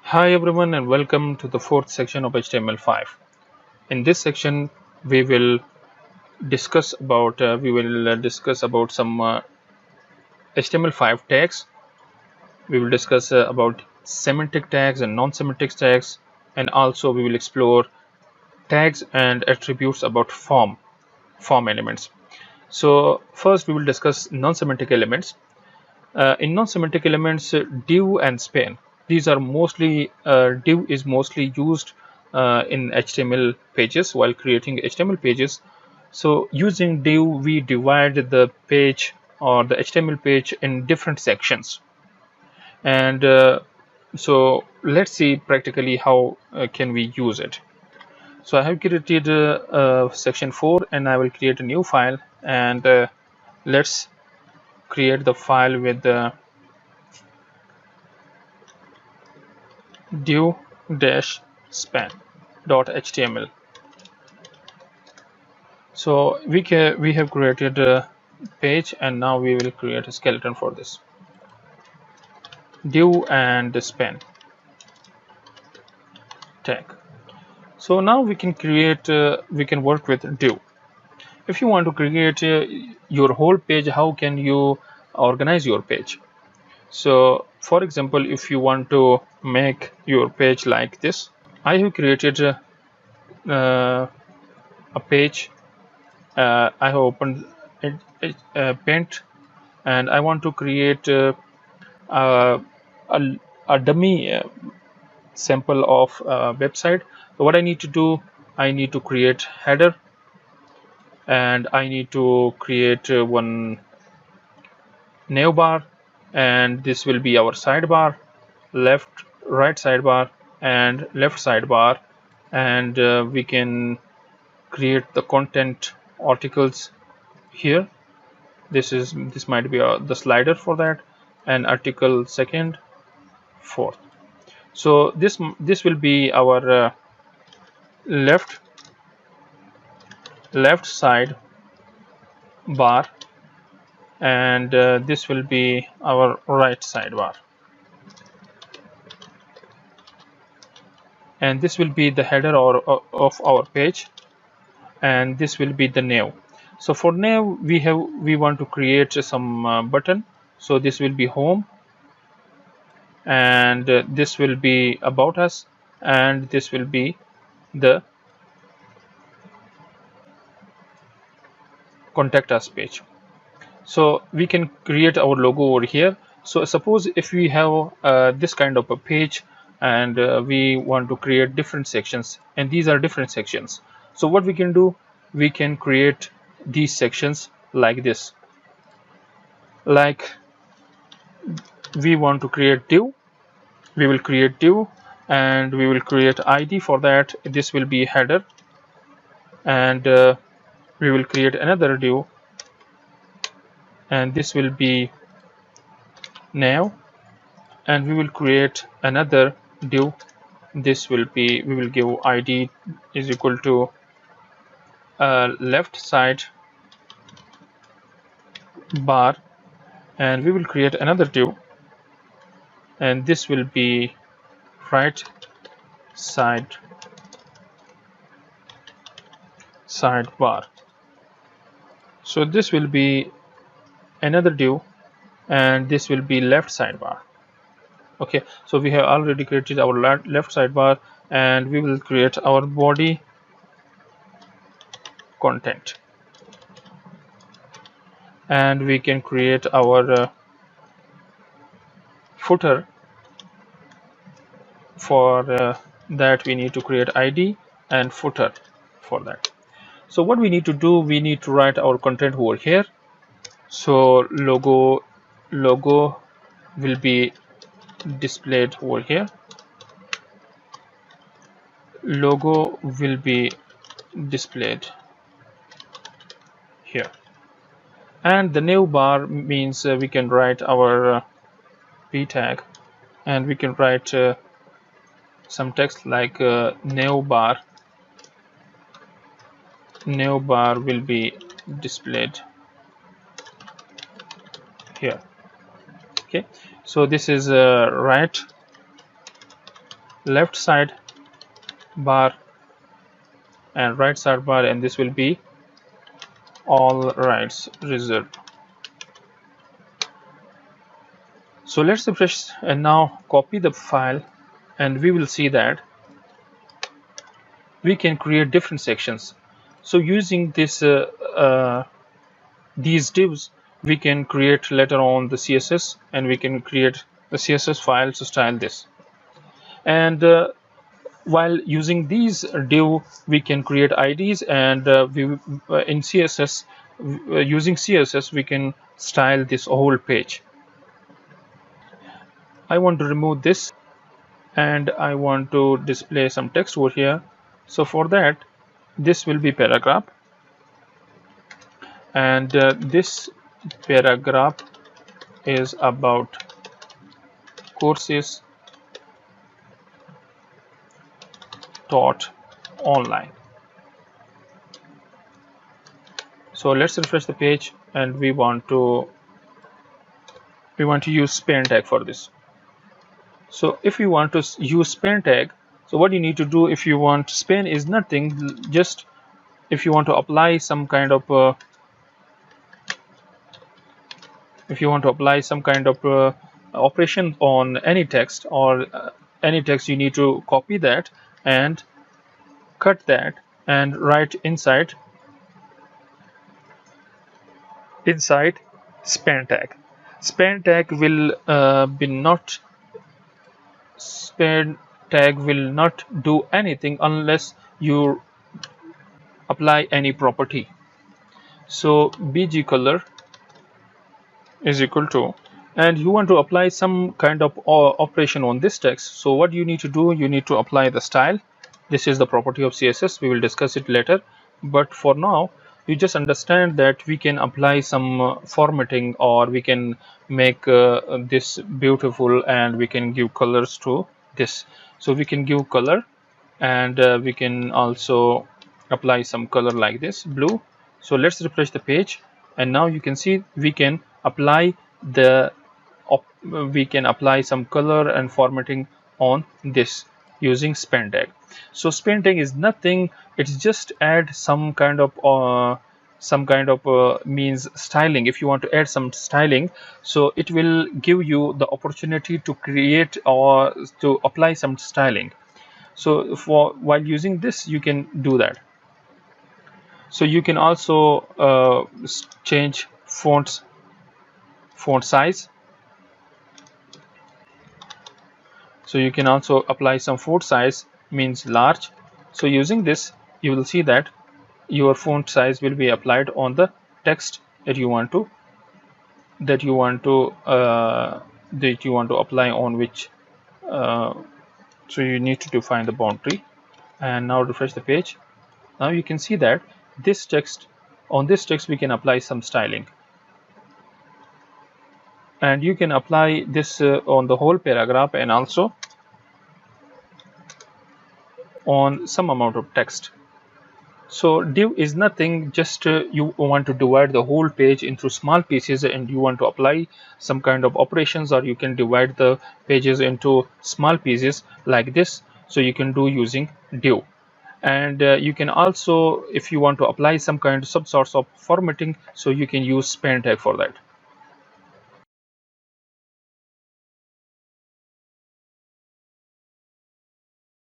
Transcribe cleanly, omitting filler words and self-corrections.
Hi everyone and welcome to the fourth section of HTML5. In this section we will discuss about some HTML5 tags. We will discuss about semantic tags and non-semantic tags, and also we will explore tags and attributes about form elements. So first we will discuss non-semantic elements. In non-semantic elements, div and span. These are mostly div is mostly used in HTML pages while creating HTML pages. So using div, we divide the page or the HTML page in different sections. And so let's see practically how can we use it. So I have created section 4 and I will create a new file, and let's create the file with the div-span.html. So we have created a page, and now we will create a skeleton for this div and span tag. So now we can create we can work with div. If you want to create your whole page, how can you organize your page? So for example, if you want to make your page like this, I have created a page. I have opened Paint, and I want to create a, a dummy sample of website. So what I need to do, I need to create header, and I need to create one navbar, and this will be our sidebar, right sidebar and left sidebar, and we can create the content articles here. This might be the slider for that, and article second, fourth. So this will be our left side bar, and this will be our right sidebar, and this will be the header of our page, and this will be the nav. So for nav we want to create some button. So this will be home, and this will be about us, and this will be the contact us page. So we can create our logo over here. So suppose if we have this kind of a page, and we want to create different sections, and these are different sections. So what we can do, we can create these sections like this. Like we want to create div, we will create div, and we will create ID for that. This will be header, and we will create another div, and this will be nav, and we will create another div. This will be, we will give ID is equal to left side bar, and we will create another div, and this will be right sidebar. So this will be another div, and this will be left sidebar. Okay, so we have already created our left sidebar, and we will create our body content, and we can create our footer. For that we need to create ID and footer for that. So what we need to do, we need to write our content over here. So logo will be displayed over here. Logo will be displayed here, and the new bar means we can write our p tag, and we can write some text like new bar will be displayed here. Okay, so this is right left side bar and right side bar, and this will be all rights reserved. So let's refresh and now copy the file, and we will see that we can create different sections. So using this these divs, we can create later on the CSS, and we can create the CSS file to style this. And while using these div, we can create IDs, and in CSS, using CSS, we can style this whole page. I want to remove this, and I want to display some text over here. So for that, this will be paragraph, and this paragraph is about courses taught online. So let's refresh the page, and we want to use span tag for this. So if you want to use span tag, so what you need to do, if you want, span is nothing, just if you want to apply some kind of operation on any text, or any text, you need to copy that and cut that and write inside span tag. Span tag will not do anything unless you apply any property. So bg color is equal to, and you want to apply some kind of operation on this text. So what you need to do, you need to apply the style. This is the property of CSS. We will discuss it later, but for now you just understand that we can apply some formatting, or we can make this beautiful, and we can give colors to this. So we can give color, and we can also apply some color like this, blue. So let's refresh the page, and now you can see we can apply some color and formatting on this using span tag. So span tag is nothing, it's just add some kind of means styling. If you want to add some styling, so it will give you the opportunity to create or to apply some styling. So while using this, you can do that. So you can also change font size. So you can also apply some font size, means large. So using this, you will see that your font size will be applied on the text that you want to apply on which. So you need to define the boundary, and now refresh the page. Now you can see that on this text we can apply some styling, and you can apply this on the whole paragraph, and also on some amount of text. So div is nothing, just you want to divide the whole page into small pieces, and you want to apply some kind of operations, or you can divide the pages into small pieces like this. So you can do using div. And you can also, if you want to apply some sorts of formatting, so you can use span tag for that.